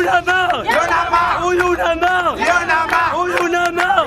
a marre! Y'en a marre! On en a marre! Y'en a marre! On en a marre!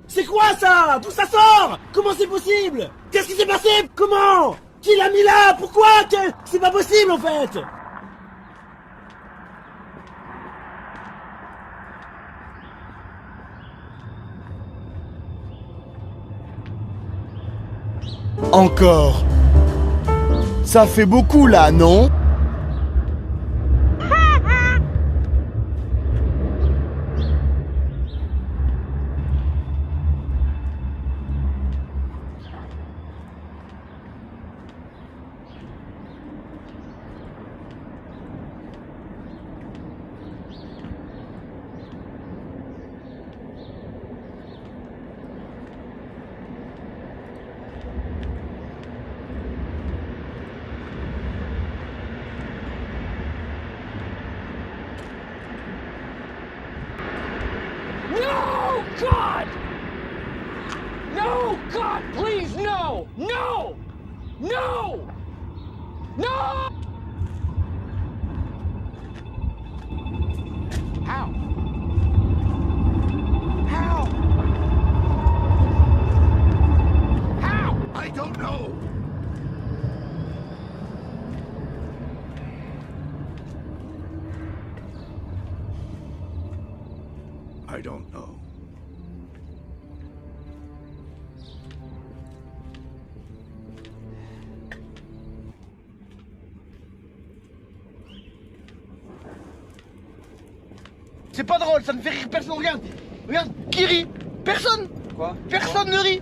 C'est quoi ça? D'où ça sort? Comment c'est possible? Qu'est-ce qui s'est passé? Comment? Qui l'a mis là? Pourquoi? C'est pas possible en fait! Encore. Ça fait beaucoup là, non? No, God! No, God, please, no! No! No! No! How? How? How? I don't know. I don't know. C'est pas drôle, ça ne fait rire personne. Regarde, regarde, qui rit? Personne. Quoi? Personne ne rit.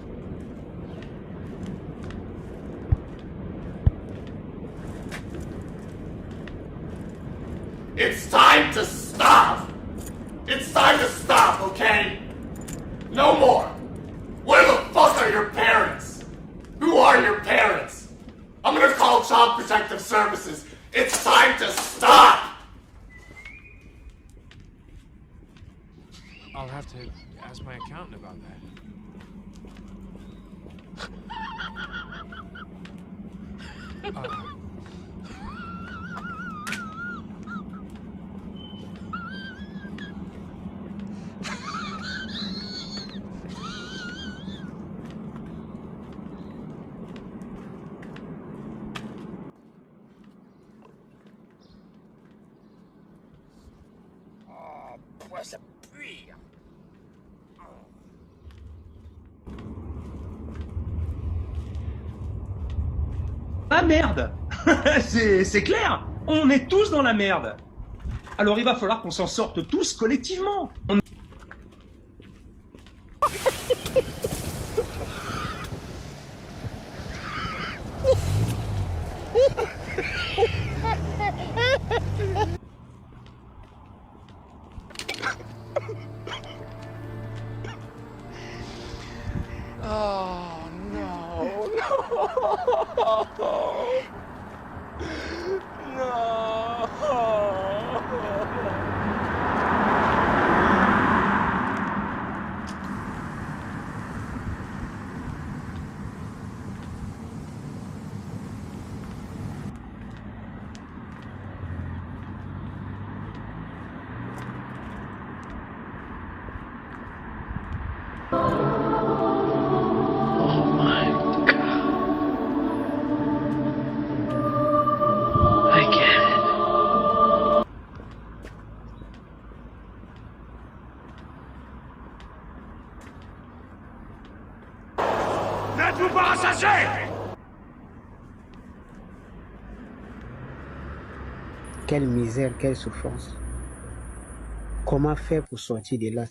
It's time to stop! It's time to stop, okay? No more! Where the fuck are your parents? Who are your parents? I'm gonna call Child Protective Services. It's time to stop! I'll have to ask my accountant about that. Pourquoi ça pue? Ah merde! C'est clair! On est tous dans la merde! Alors il va falloir qu'on s'en sorte tous collectivement! Oh no, no, no. N'êtes-vous pas rassasiés? Quelle misère, quelle souffrance. Comment faire pour sortir de là?